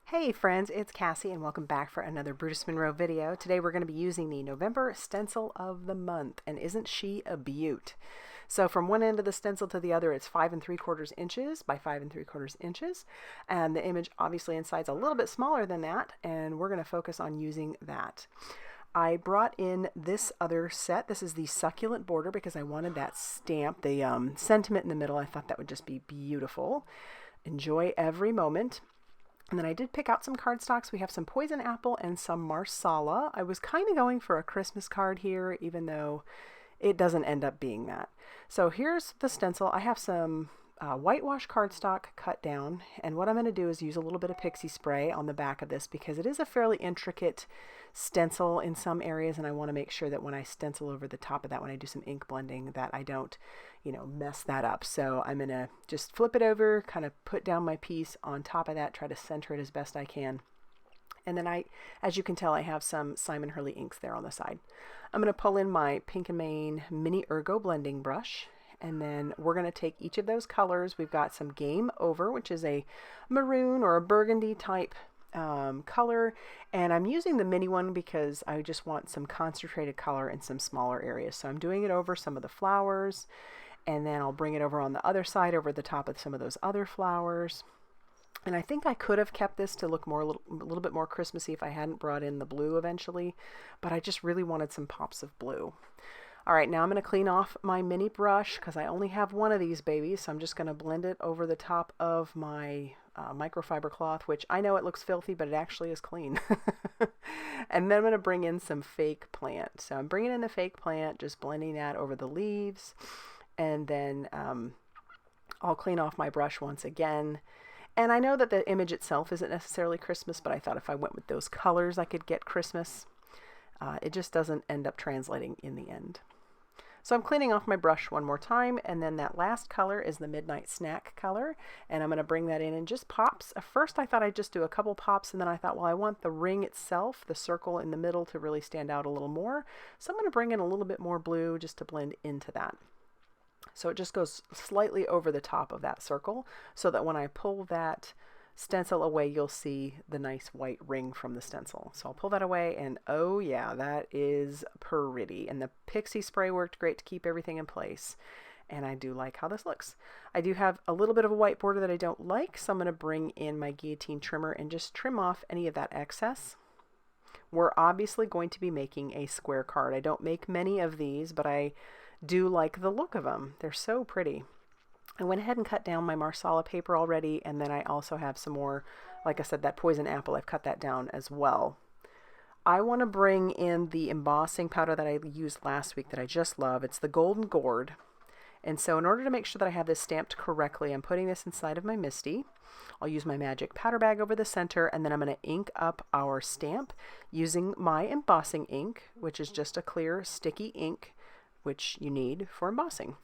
Hey friends, it's Cassie and welcome back for another Brutus Monroe video. Today we're going to be using the November stencil of the month, and isn't she a beaut? So from one end of the stencil to the other, it's 5 3/4 inches by 5 3/4 inches, and the image obviously inside's a little bit smaller than that, and we're going to focus on using that. I brought in this other set. This is the Succulent border because I wanted that stamp, the sentiment in the middle. I thought that would just be beautiful. Enjoy every moment. And then I did pick out some cardstocks. We have some Poison Apple and some Marsala. I was kind of going for a Christmas card here, even though it doesn't end up being that. So here's the stencil. I have some whitewash cardstock cut down, and what I'm going to do is use a little bit of pixie spray on the back of this because it is a fairly intricate stencil in some areas, and I want to make sure that when I stencil over the top of that, when I do some ink blending, that I don't, mess that up. So I'm going to just flip it over, kind of put down my piece on top of that, try to center it as best I can. And then as you can tell, I have some Simon Hurley inks there on the side. I'm going to pull in my Pink and Main Mini Ergo blending brush. And then we're going to take each of those colors. We've got some Game Over, which is a maroon or a burgundy type color. And I'm using the mini one because I just want some concentrated color in some smaller areas. So I'm doing it over some of the flowers. And then I'll bring it over on the other side over the top of some of those other flowers. And I think I could have kept this to look a little bit more Christmassy if I hadn't brought in the blue eventually. But I just really wanted some pops of blue. All right, now I'm going to clean off my mini brush because I only have one of these babies, so I'm just going to blend it over the top of my microfiber cloth, which I know it looks filthy, but it actually is clean. And then I'm going to bring in some fake plant. So I'm bringing in the fake plant, just blending that over the leaves, and then I'll clean off my brush once again. And I know that the image itself isn't necessarily Christmas, but I thought if I went with those colors, I could get Christmas. It just doesn't end up translating in the end. So I'm cleaning off my brush one more time, and then that last color is the Midnight Snack color, and I'm going to bring that in just pops. At first I thought I'd just do a couple pops, and then I thought, well, I want the ring itself, the circle in the middle, to really stand out a little more. So I'm going to bring in a little bit more blue just to blend into that. So it just goes slightly over the top of that circle so that when I pull that stencil away, you'll see the nice white ring from the stencil. So I'll pull that away, and oh yeah, that is pretty. And the pixie spray worked great to keep everything in place. And I do like how this looks. I do have a little bit of a white border that I don't like, so I'm going to bring in my guillotine trimmer and just trim off any of that excess. We're obviously going to be making a square card. I don't make many of these, but I do like the look of them. They're so pretty. I went ahead and cut down my Marsala paper already, and then I also have some more, like I said, that Poison Apple, I've cut that down as well. I want to bring in the embossing powder that I used last week that I just love. It's the Golden Gourd. And so in order to make sure that I have this stamped correctly, I'm putting this inside of my Misty. I'll use my magic powder bag over the center, and then I'm going to ink up our stamp using my embossing ink, which is just a clear sticky ink, which you need for embossing.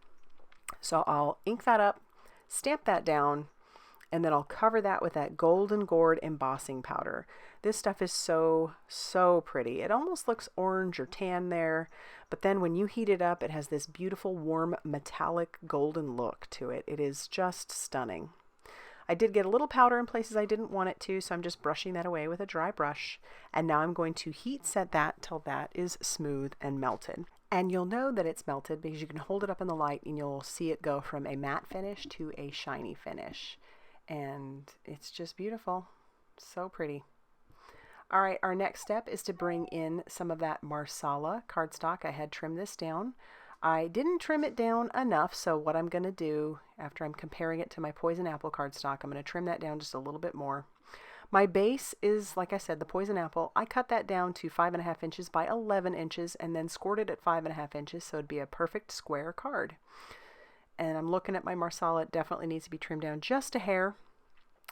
So I'll ink that up, stamp that down, and then I'll cover that with that Golden Gourd embossing powder. This stuff is so, so pretty. It almost looks orange or tan there, but then when you heat it up, it has this beautiful, warm, metallic golden look to it. It is just stunning. I did get a little powder in places I didn't want it to, so I'm just brushing that away with a dry brush. And now I'm going to heat set that till that is smooth and melted. And you'll know that it's melted because you can hold it up in the light and you'll see it go from a matte finish to a shiny finish. And it's just beautiful. So pretty. All right, our next step is to bring in some of that Marsala cardstock. I had trimmed this down. I didn't trim it down enough, so what I'm going to do after I'm comparing it to my Poison Apple cardstock, I'm going to trim that down just a little bit more. My base is, like I said, the Poison Apple. I cut that down to 5 1/2 inches by 11 inches and then scored it at 5 1/2 inches, so it'd be a perfect square card. And I'm looking at my Marsala. It definitely needs to be trimmed down just a hair,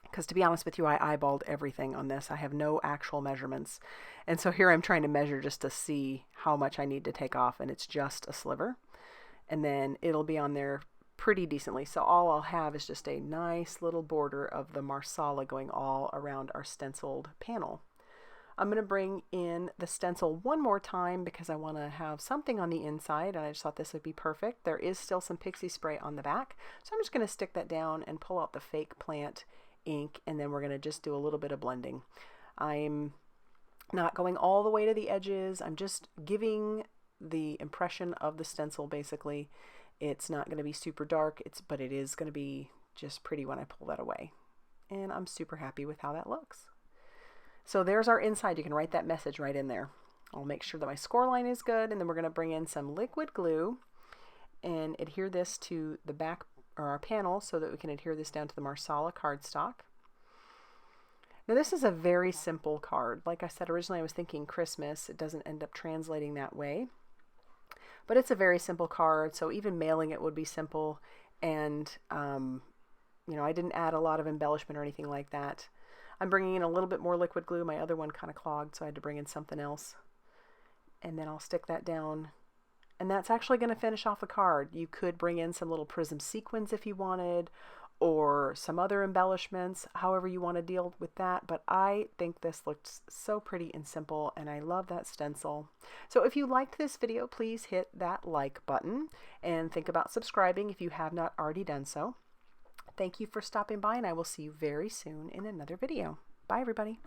because to be honest with you, I eyeballed everything on this. I have no actual measurements. And so here I'm trying to measure just to see how much I need to take off, and it's just a sliver. And then it'll be on there pretty decently. So all I'll have is just a nice little border of the Marsala going all around our stenciled panel. I'm going to bring in the stencil one more time because I want to have something on the inside, and I just thought this would be perfect. There is still some pixie spray on the back, so I'm just going to stick that down and pull out the fake plant ink, and then we're going to just do a little bit of blending. I'm not going all the way to the edges. I'm just giving the impression of the stencil basically. It's not going to be super dark, but it is going to be just pretty when I pull that away. And I'm super happy with how that looks. So there's our inside. You can write that message right in there. I'll make sure that my score line is good, and then we're going to bring in some liquid glue and adhere this to the back or our panel so that we can adhere this down to the Marsala cardstock. Now this is a very simple card. Like I said, originally I was thinking Christmas. It doesn't end up translating that way. But it's a very simple card, so even mailing it would be simple. And, you know, I didn't add a lot of embellishment or anything like that. I'm bringing in a little bit more liquid glue. My other one kind of clogged, so I had to bring in something else. And then I'll stick that down. And that's actually going to finish off the card. You could bring in some little prism sequins if you wanted, or some other embellishments, however you want to deal with that. But I think this looks so pretty and simple, and I love that stencil. So if you liked this video, please hit that like button and think about subscribing if you have not already done so. Thank you for stopping by, and I will see you very soon in another video. Bye, everybody.